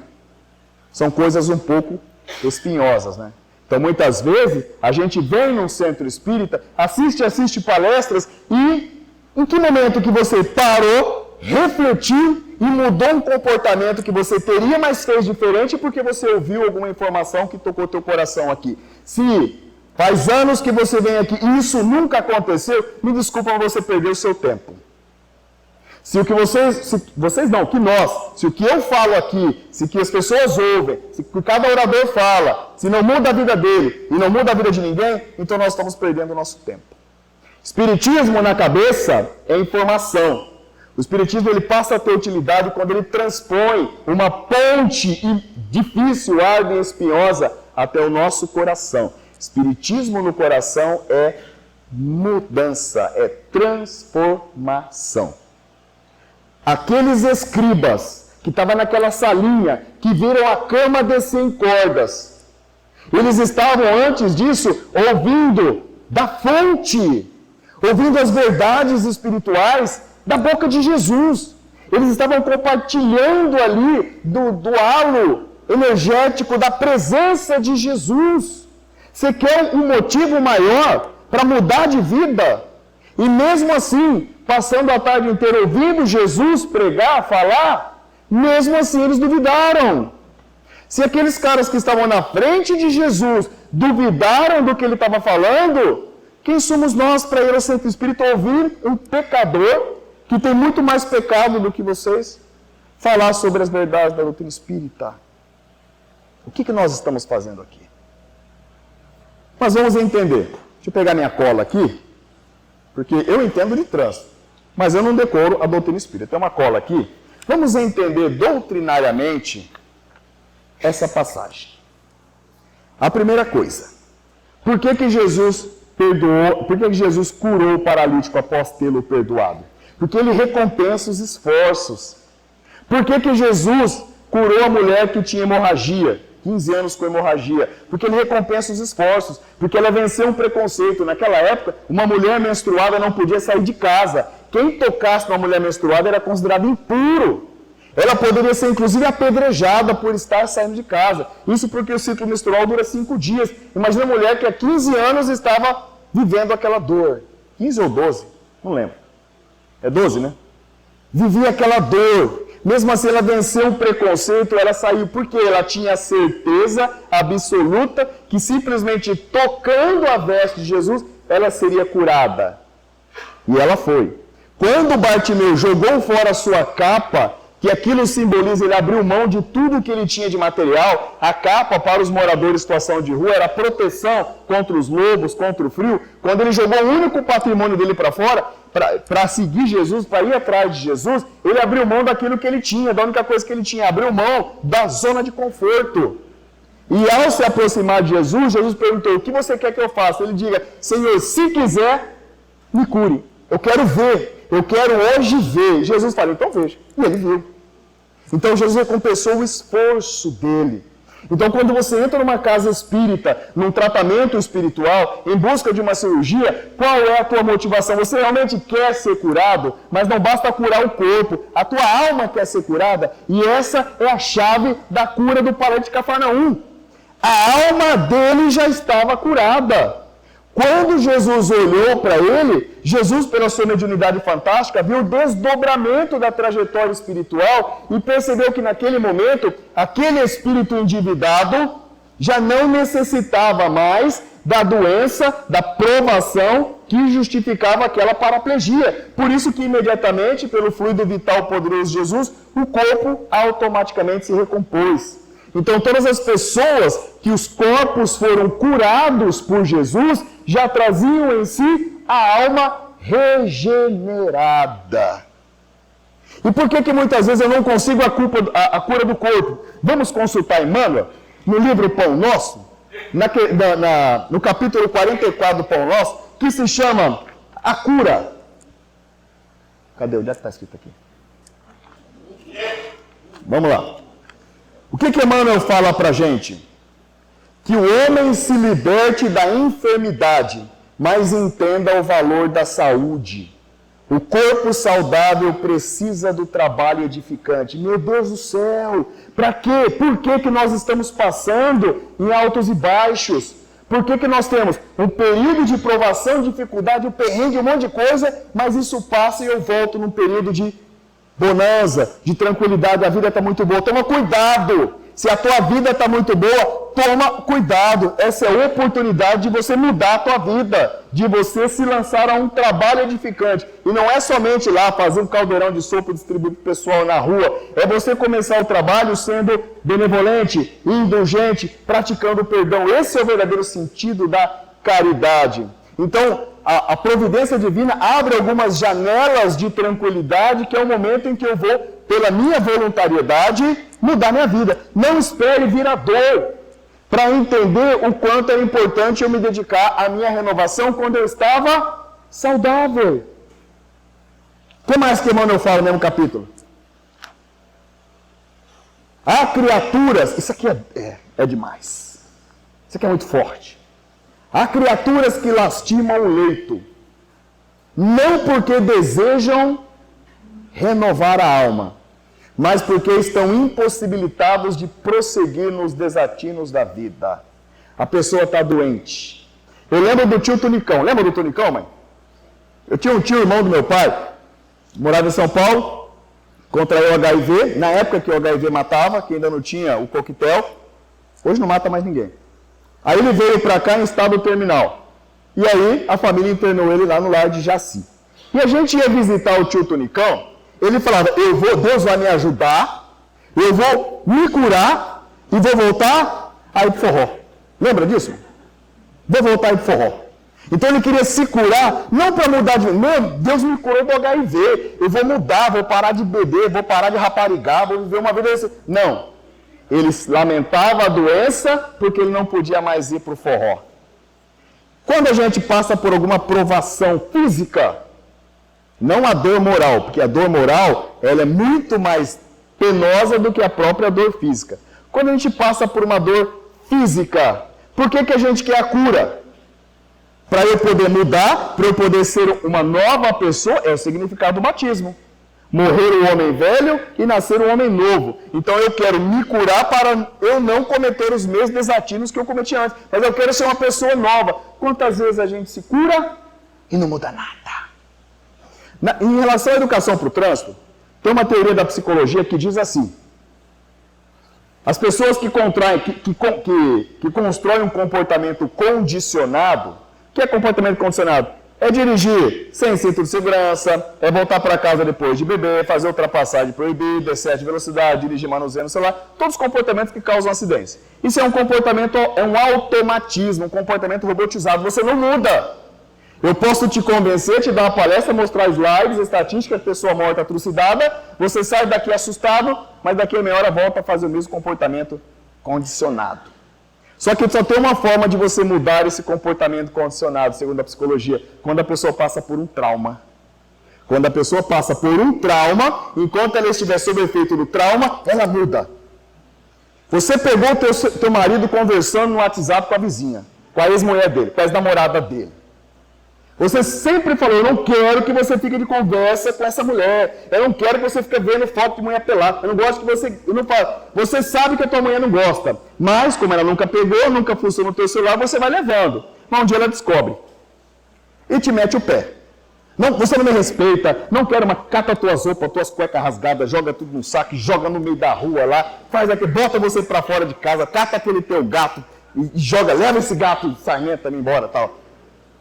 São coisas um pouco espinhosas, né? Então, muitas vezes, a gente vem num centro espírita, assiste palestras e em que momento que você parou, refletiu e mudou um comportamento que você teria, mas fez diferente porque você ouviu alguma informação que tocou teu coração aqui. Se faz anos que você vem aqui e isso nunca aconteceu, me desculpa, você perdeu o seu tempo. Se o que se o que eu falo aqui, se o que as pessoas ouvem, se o que cada orador fala, se não muda a vida dele e não muda a vida de ninguém, então nós estamos perdendo o nosso tempo. Espiritismo na cabeça é informação. O Espiritismo ele passa a ter utilidade quando ele transpõe uma ponte difícil, árdua e espinhosa até o nosso coração. Espiritismo no coração é mudança, é transformação. Aqueles escribas que estavam naquela salinha, que viram a cama descer em cordas, eles estavam antes disso ouvindo da fonte, ouvindo as verdades espirituais da boca de Jesus. Eles estavam compartilhando ali do halo energético da presença de Jesus. Você quer um motivo maior para mudar de vida? E mesmo assim, passando a tarde inteira ouvindo Jesus pregar, falar, mesmo assim eles duvidaram. Se aqueles caras que estavam na frente de Jesus duvidaram do que ele estava falando, quem somos nós para ir ao centro espírita ouvir um pecador que tem muito mais pecado do que vocês falar sobre as verdades da doutrina espírita? O que nós estamos fazendo aqui? Mas vamos entender. Deixa eu pegar minha cola aqui, porque eu entendo de trânsito, mas eu não decoro a doutrina espírita. Tem uma cola aqui. Vamos entender doutrinariamente essa passagem. A primeira coisa, por que Jesus perdoou, por que Jesus curou o paralítico após tê-lo perdoado? Porque ele recompensa os esforços. Por que Jesus curou a mulher que tinha hemorragia, 15 anos com hemorragia? Porque ele recompensa os esforços, porque ela venceu um preconceito. Naquela época, uma mulher menstruada não podia sair de casa. Quem tocasse numa mulher menstruada era considerado impuro. Ela poderia ser, inclusive, apedrejada por estar saindo de casa. Isso porque o ciclo menstrual dura 5 dias. Imagina a mulher que há 15 anos estava vivendo aquela dor. 15 ou 12? Não lembro. É 12, né? Vivia aquela dor. Mesmo assim, ela venceu o preconceito, ela saiu porque ela tinha certeza absoluta que simplesmente tocando a veste de Jesus, ela seria curada. E ela foi. Quando Bartimeu jogou fora a sua capa, que aquilo simboliza, ele abriu mão de tudo que ele tinha de material. A capa para os moradores em situação de rua era proteção contra os lobos, contra o frio. Quando ele jogou o único patrimônio dele para fora, para seguir Jesus, para ir atrás de Jesus, ele abriu mão daquilo que ele tinha, da única coisa que ele tinha, abriu mão da zona de conforto. E ao se aproximar de Jesus, Jesus perguntou: o que você quer que eu faça? Ele diga: Senhor, se quiser, me cure. Eu quero ver, eu quero hoje ver. Jesus falou: então veja. E ele viu. Então Jesus recompensou o esforço dele. Então quando você entra numa casa espírita, num tratamento espiritual, em busca de uma cirurgia, qual é a tua motivação? Você realmente quer ser curado, mas não basta curar o corpo, a tua alma quer ser curada, e essa é a chave da cura do paralítico de Cafarnaum. A alma dele já estava curada. Quando Jesus olhou para ele, Jesus, pela sua mediunidade fantástica, viu o desdobramento da trajetória espiritual e percebeu que naquele momento, aquele espírito endividado já não necessitava mais da doença, da provação que justificava aquela paraplegia. Por isso que imediatamente, pelo fluido vital poderoso de Jesus, o corpo automaticamente se recompôs. Então, todas as pessoas que os corpos foram curados por Jesus, já traziam em si a alma regenerada. E por que muitas vezes eu não consigo a cura do corpo? Vamos consultar Emmanuel, no livro Pão Nosso, no capítulo 44 do Pão Nosso, que se chama A Cura. Cadê? Onde é que está escrito aqui? Vamos lá. O que Emmanuel fala para a gente? Que o homem se liberte da enfermidade, mas entenda o valor da saúde. O corpo saudável precisa do trabalho edificante. Meu Deus do céu! Para quê? Por que nós estamos passando em altos e baixos? Por que nós temos um período de provação, dificuldade, um perrengue, um monte de coisa, mas isso passa e eu volto num período de bonança, de tranquilidade, a vida está muito boa. Toma cuidado! Se a tua vida está muito boa, toma cuidado. Essa é a oportunidade de você mudar a tua vida, de você se lançar a um trabalho edificante. E não é somente lá fazer um caldeirão de sopa e distribuir para o pessoal na rua. É você começar o trabalho sendo benevolente, indulgente, praticando o perdão. Esse é o verdadeiro sentido da caridade. Então, a providência divina abre algumas janelas de tranquilidade, que é o momento em que eu vou, pela minha voluntariedade, mudar minha vida. Não espere vir a dor para entender o quanto é importante eu me dedicar à minha renovação quando eu estava saudável. O que mais que Emmanuel fala no mesmo capítulo? Há criaturas... Isso aqui é demais. Isso aqui é muito forte. Há criaturas que lastimam o leito, não porque desejam renovar a alma, mas porque estão impossibilitados de prosseguir nos desatinos da vida. A pessoa está doente. Eu lembro do tio Tunicão. Lembra do Tunicão, mãe? Eu tinha um tio, irmão do meu pai, morava em São Paulo, contraiu HIV, na época que o HIV matava, que ainda não tinha o coquetel. Hoje não mata mais ninguém. Aí ele veio para cá em estado terminal. E aí a família internou ele lá no lar de Jaci. E a gente ia visitar o tio Tunicão, ele falava: Deus vai me ajudar, eu vou me curar e vou voltar a ir pro forró. Lembra disso? Vou voltar a ir pro forró. Então ele queria se curar, não para mudar de... Meu, Deus me curou do HIV, eu vou mudar, vou parar de beber, vou parar de raparigar, vou viver uma vida assim. Não. Ele lamentava a doença porque ele não podia mais ir para o forró. Quando a gente passa por alguma provação física, não a dor moral, porque a dor moral ela é muito mais penosa do que a própria dor física. Quando a gente passa por uma dor física, por que a gente quer a cura? Para eu poder mudar, para eu poder ser uma nova pessoa, é o significado do batismo. Morrer o homem velho e nascer um homem novo. Então eu quero me curar para eu não cometer os mesmos desatinos que eu cometi antes. Mas eu quero ser uma pessoa nova. Quantas vezes a gente se cura e não muda nada? Em relação à educação para o trânsito, tem uma teoria da psicologia que diz assim: as pessoas que constroem um comportamento condicionado, o que é comportamento condicionado? É dirigir sem cinto de segurança, é voltar para casa depois de beber, fazer ultrapassagem proibida, excesso de velocidade, dirigir manuseando o celular, todos os comportamentos que causam acidência. Isso é um comportamento, é um automatismo, um comportamento robotizado, você não muda. Eu posso te convencer, te dar uma palestra, mostrar slides, estatísticas, pessoa morta, trucidada, você sai daqui assustado, mas daqui a meia hora volta a fazer o mesmo comportamento condicionado. Só que só tem uma forma de você mudar esse comportamento condicionado, segundo a psicologia, quando a pessoa passa por um trauma. Quando a pessoa passa por um trauma, enquanto ela estiver sob efeito do trauma, ela muda. Você pegou o teu marido conversando no WhatsApp com a vizinha, com a ex-mulher dele, com a ex-namorada dele. Você sempre falou, eu não quero que você fique de conversa com essa mulher. Eu não quero que você fique vendo foto de mulher pelada. Eu não gosto que você... Eu não falo. Você sabe que a tua mulher não gosta. Mas, como ela nunca pegou, nunca funcionou no teu celular, você vai levando. Mas um dia ela descobre. E te mete o pé. Não, você não me respeita. Não quero, mas cata tuas roupas, tuas cuecas rasgadas, joga tudo no saco, joga no meio da rua lá. Faz aqui, bota você pra fora de casa, cata aquele teu gato e joga, leva esse gato sarnento também embora, tal.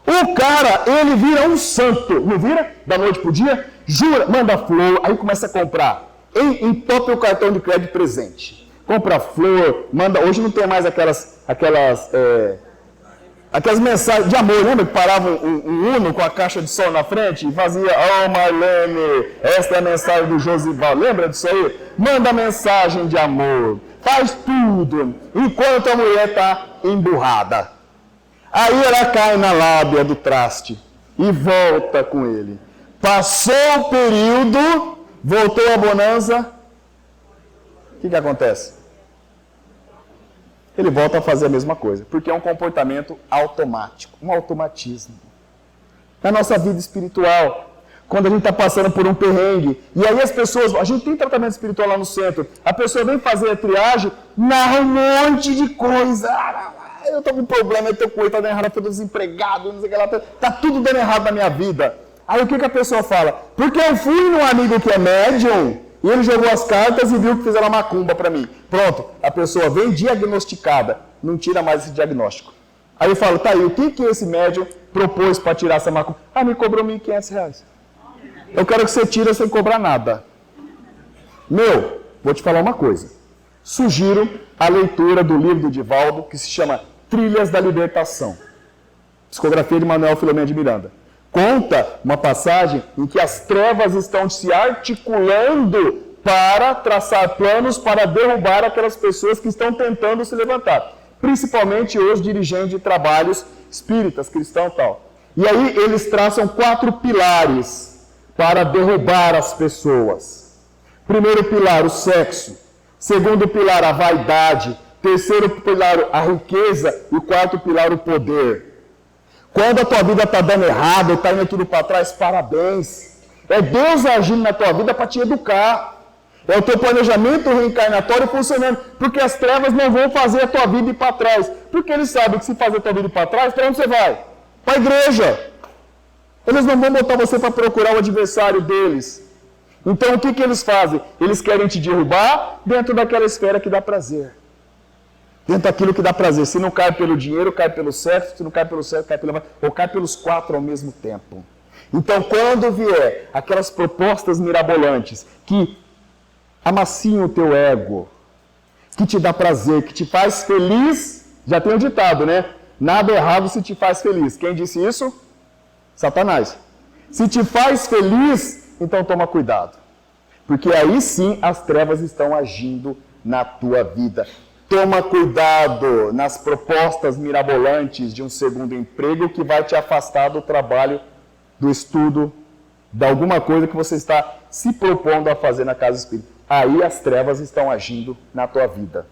O cara, ele vira um santo, não vira? Da noite pro dia, jura, manda flor, aí começa a comprar, entope o cartão de crédito presente. Compra flor, manda, hoje não tem mais aquelas mensagens de amor, lembra que parava um Uno com a caixa de som na frente e fazia, oh Marlene, esta é a mensagem do Josival, lembra disso aí? Manda mensagem de amor, faz tudo, enquanto a mulher está emburrada. Aí ela cai na lábia do traste e volta com ele. Passou o período, voltou a bonança. O que acontece? Ele volta a fazer a mesma coisa, porque é um comportamento automático, um automatismo. Na nossa vida espiritual, quando a gente está passando por um perrengue, e aí as pessoas, a gente tem tratamento espiritual lá no centro, a pessoa vem fazer a triagem, narra um monte de coisa. Eu estou com problema, eu estou com ele, está dando errado, eu estou desempregado, não sei o que lá, está tudo dando errado na minha vida. Aí o que a pessoa fala? Porque eu fui num amigo que é médium, e ele jogou as cartas e viu que fizeram uma macumba para mim. Pronto, a pessoa vem diagnosticada, não tira mais esse diagnóstico. Aí eu falo, tá aí, o que esse médium propôs para tirar essa macumba? Ah, me cobrou R$1.500. Eu quero que você tire sem cobrar nada. Meu, vou te falar uma coisa. Sugiro a leitura do livro do Divaldo, que se chama Trilhas da Libertação. Psicografia de Manuel Filomeno de Miranda. Conta uma passagem em que as trevas estão se articulando para traçar planos para derrubar aquelas pessoas que estão tentando se levantar. Principalmente os dirigentes de trabalhos espíritas, cristãos e tal. E aí eles traçam 4 pilares para derrubar as pessoas. Primeiro pilar, o sexo. Segundo pilar, a vaidade. Terceiro pilar, a riqueza. E quarto pilar, o poder. Quando a tua vida está dando errado, está indo tudo para trás, parabéns. É Deus agindo na tua vida para te educar. É o teu planejamento reencarnatório funcionando. Porque as trevas não vão fazer a tua vida ir para trás. Porque eles sabem que se fazer a tua vida ir para trás, para onde você vai? Para a igreja. Eles não vão botar você para procurar o adversário deles. Então o que eles fazem? Eles querem te derrubar dentro daquela esfera que dá prazer. Dentro daquilo que dá prazer. Se não cai pelo dinheiro, cai pelo sexo. Se não cai pelo sexo, cai pelo... Ou cai pelos 4 ao mesmo tempo. Então quando vier aquelas propostas mirabolantes que amaciam o teu ego, que te dá prazer, que te faz feliz, já tem o ditado, né? nada errado se te faz feliz. Quem disse isso? Satanás. Se te faz feliz, então toma cuidado. Porque aí sim as trevas estão agindo na tua vida. Toma cuidado nas propostas mirabolantes de um segundo emprego que vai te afastar do trabalho, do estudo, de alguma coisa que você está se propondo a fazer na casa espírita. Aí as trevas estão agindo na tua vida.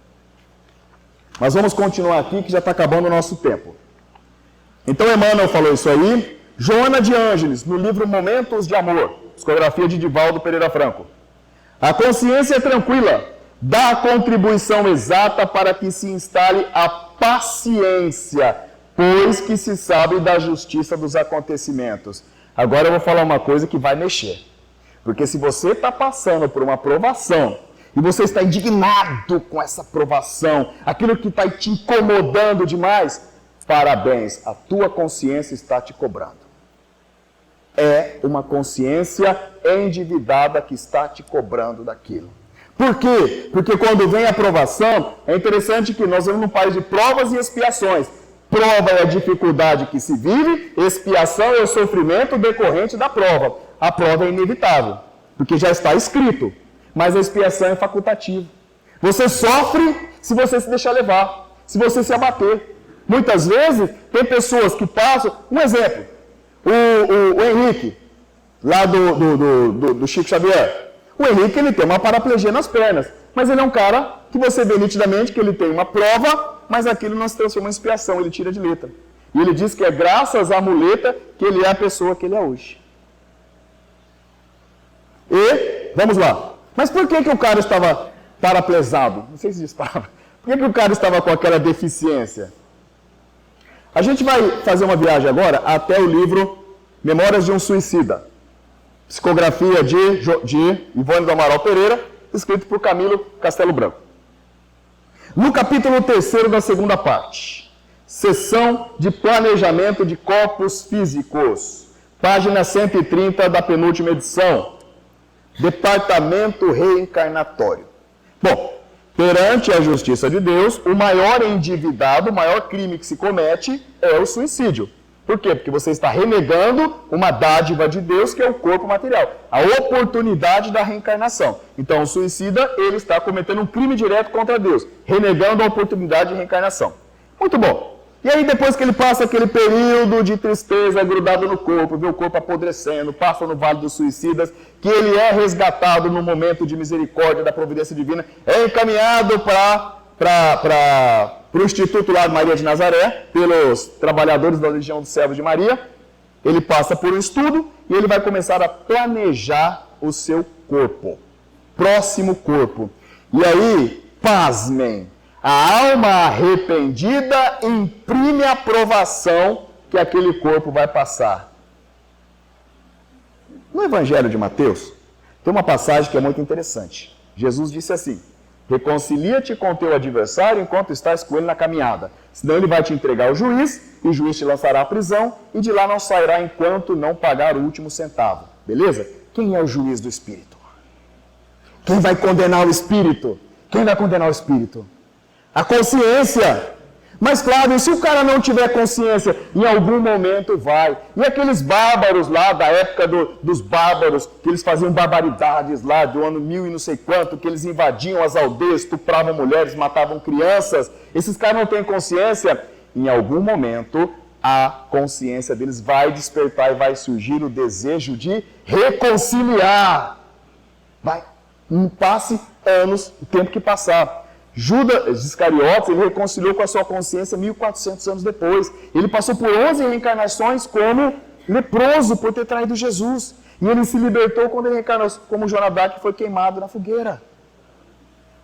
Mas vamos continuar aqui que já está acabando o nosso tempo. Então Emmanuel falou isso aí. Joana de Ângeles, no livro Momentos de Amor, psicografia de Divaldo Pereira Franco. A consciência é tranquila, dá a contribuição exata para que se instale a paciência, pois que se sabe da justiça dos acontecimentos. Agora eu vou falar uma coisa que vai mexer. Porque se você está passando por uma provação, e você está indignado com essa provação, aquilo que está te incomodando demais, parabéns, a tua consciência está te cobrando. É uma consciência endividada que está te cobrando daquilo. Por quê? Porque quando vem a provação, é interessante que nós vivemos num país de provas e expiações. Prova é a dificuldade que se vive, expiação é o sofrimento decorrente da prova. A prova é inevitável, porque já está escrito, mas a expiação é facultativa. Você sofre se você se deixar levar, se você se abater. Muitas vezes, tem pessoas que passam... Um exemplo, o Henrique, lá do Chico Xavier. O Henrique, ele tem uma paraplegia nas pernas, mas ele é um cara que você vê nitidamente que ele tem uma prova, mas aquilo não se transforma em expiação, ele tira de letra. E ele diz que é graças à muleta que ele é a pessoa que ele é hoje. E, vamos lá. Mas por que o cara estava paraplesado? Não sei se diz palavra. Por que o cara estava com aquela deficiência? A gente vai fazer uma viagem agora até o livro Memórias de um Suicida. Psicografia de Ivone do Amaral Pereira, escrito por Camilo Castelo Branco. No capítulo 3º da segunda parte, seção de planejamento de corpos físicos, página 130 da penúltima edição, departamento reencarnatório. Bom, perante a justiça de Deus, o maior endividado, o maior crime que se comete é o suicídio. Por quê? Porque você está renegando uma dádiva de Deus, que é o corpo material, a oportunidade da reencarnação. Então, o suicida, ele está cometendo um crime direto contra Deus, renegando a oportunidade de reencarnação. Muito bom. E aí, depois que ele passa aquele período de tristeza grudado no corpo, vê o corpo apodrecendo, passa no Vale dos Suicidas, que ele é resgatado no momento de misericórdia da providência divina, é encaminhado para o Instituto lá de Maria de Nazaré, pelos trabalhadores da Legião dos Servos de Maria. Ele passa por um estudo e ele vai começar a planejar o seu corpo, próximo corpo. E aí, pasmem, a alma arrependida imprime a aprovação que aquele corpo vai passar. No Evangelho de Mateus, tem uma passagem que é muito interessante. Jesus disse assim: reconcilia-te com teu adversário enquanto estás com ele na caminhada. Senão ele vai te entregar ao juiz, e o juiz te lançará à prisão, e de lá não sairá enquanto não pagar o último centavo. Beleza? Quem é o juiz do Espírito? Quem vai condenar o Espírito? Quem vai condenar o Espírito? A consciência. Mas claro, e se o cara não tiver consciência, em algum momento vai. E aqueles bárbaros lá, da época dos bárbaros, que eles faziam barbaridades lá, do ano 1000 e não sei quanto, que eles invadiam as aldeias, estupravam mulheres, matavam crianças. Esses caras não têm consciência. Em algum momento, a consciência deles vai despertar e vai surgir o desejo de reconciliar. Vai, não passe anos, o tempo que passar. Judas Iscariotes, ele reconciliou com a sua consciência 1400 anos depois. Ele passou por 11 reencarnações como leproso por ter traído Jesus. E ele se libertou quando ele reencarnou como Jonadá, que foi queimado na fogueira.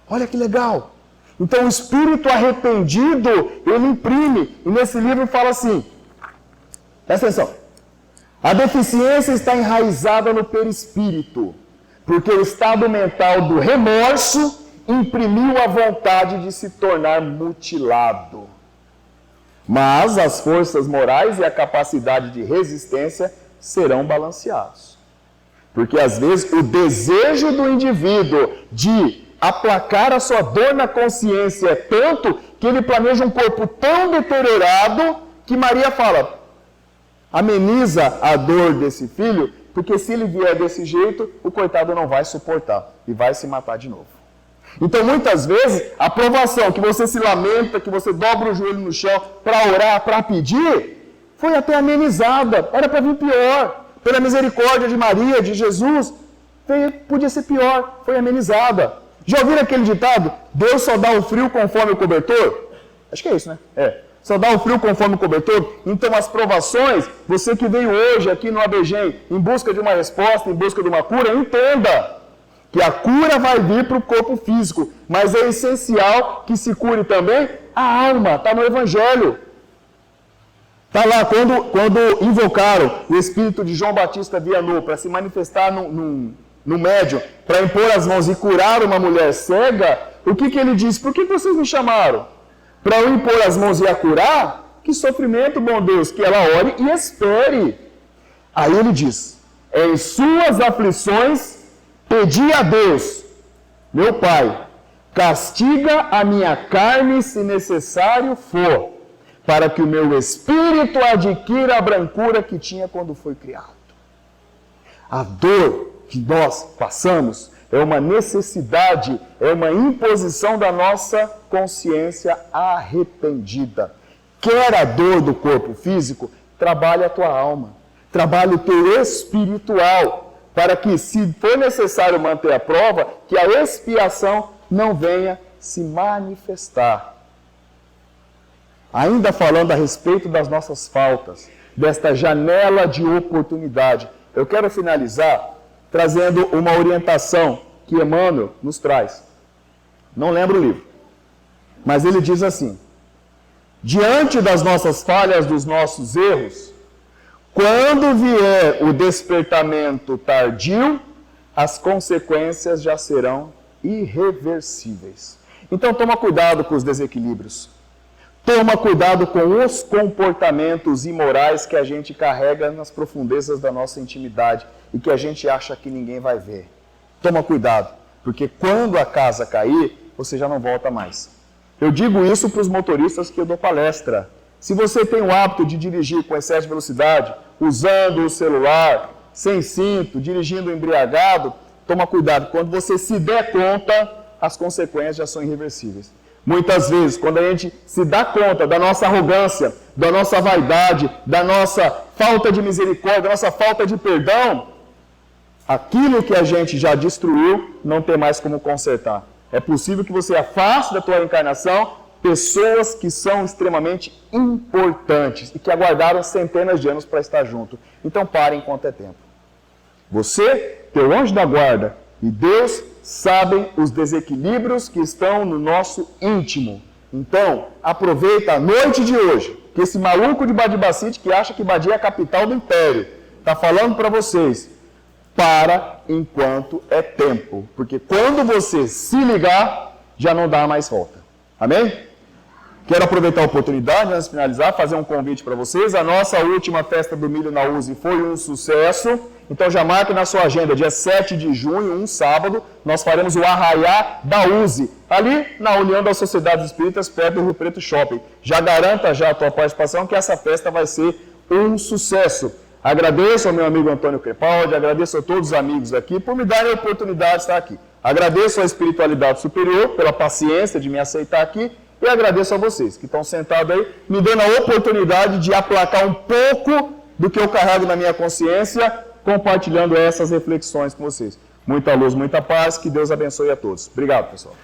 Olha que legal. Então o espírito arrependido, ele imprime. E nesse livro fala assim, presta atenção. A deficiência está enraizada no perispírito, porque o estado mental do remorso imprimiu a vontade de se tornar mutilado. Mas as forças morais e a capacidade de resistência serão balanceados. Porque às vezes o desejo do indivíduo de aplacar a sua dor na consciência é tanto que ele planeja um corpo tão deteriorado que Maria fala, ameniza a dor desse filho, porque se ele vier desse jeito, o coitado não vai suportar e vai se matar de novo. Então, muitas vezes, a provação que você se lamenta, que você dobra o joelho no chão para orar, para pedir, foi até amenizada. Era para vir pior. Pela misericórdia de Maria, de Jesus, podia ser pior, foi amenizada. Já ouviram aquele ditado? Deus só dá o frio conforme o cobertor? Acho que é isso, né? Só dá o frio conforme o cobertor. Então, as provações, você que veio hoje aqui no ABGEM em busca de uma resposta, em busca de uma cura, entenda que a cura vai vir para o corpo físico, mas é essencial que se cure também a alma, está no Evangelho. Está lá, quando invocaram o espírito de João Batista Vianney para se manifestar no médium, para impor as mãos e curar uma mulher cega, o que ele disse? Por que vocês me chamaram? Para eu impor as mãos e a curar? Que sofrimento, bom Deus, que ela ore e espere. Aí ele diz, em suas aflições, pedi a Deus, meu Pai, castiga a minha carne se necessário for, para que o meu espírito adquira a brancura que tinha quando foi criado. A dor que nós passamos é uma necessidade, é uma imposição da nossa consciência arrependida. Quer a dor do corpo físico, trabalhe a tua alma, trabalhe o teu espiritual, para que, se for necessário manter a prova, que a expiação não venha se manifestar. Ainda falando a respeito das nossas faltas, desta janela de oportunidade, eu quero finalizar trazendo uma orientação que Emmanuel nos traz. Não lembro o livro, mas ele diz assim, diante das nossas falhas, dos nossos erros, quando vier o despertamento tardio, as consequências já serão irreversíveis. Então toma cuidado com os desequilíbrios. Toma cuidado com os comportamentos imorais que a gente carrega nas profundezas da nossa intimidade e que a gente acha que ninguém vai ver. Toma cuidado, porque quando a casa cair, você já não volta mais. Eu digo isso para os motoristas que eu dou palestra. Se você tem o hábito de dirigir com excesso de velocidade, usando o celular, sem cinto, dirigindo embriagado, toma cuidado. Quando você se der conta, as consequências já são irreversíveis. Muitas vezes, quando a gente se dá conta da nossa arrogância, da nossa vaidade, da nossa falta de misericórdia, da nossa falta de perdão, aquilo que a gente já destruiu não tem mais como consertar. É possível que você afaste da tua encarnação pessoas que são extremamente importantes e que aguardaram centenas de anos para estar junto. Então pare enquanto é tempo. Você, teu anjo da guarda e Deus sabem os desequilíbrios que estão no nosso íntimo. Então, aproveita a noite de hoje, que esse maluco de Badibacite que acha que Badia é a capital do império, está falando para vocês, para enquanto é tempo. Porque quando você se ligar, já não dá mais volta. Amém? Quero aproveitar a oportunidade, antes de finalizar, fazer um convite para vocês. A nossa última festa do milho na USE foi um sucesso. Então já marque na sua agenda, dia 7 de junho, um sábado, nós faremos o Arraiá da USE, ali na União das Sociedades Espíritas, perto do Rio Preto Shopping. Já garanta já a tua participação, que essa festa vai ser um sucesso. Agradeço ao meu amigo Antônio Crepaldi, agradeço a todos os amigos aqui por me darem a oportunidade de estar aqui. Agradeço à espiritualidade superior pela paciência de me aceitar aqui e agradeço a vocês que estão sentados aí, me dando a oportunidade de aplacar um pouco do que eu carrego na minha consciência, compartilhando essas reflexões com vocês. Muita luz, muita paz, que Deus abençoe a todos. Obrigado, pessoal.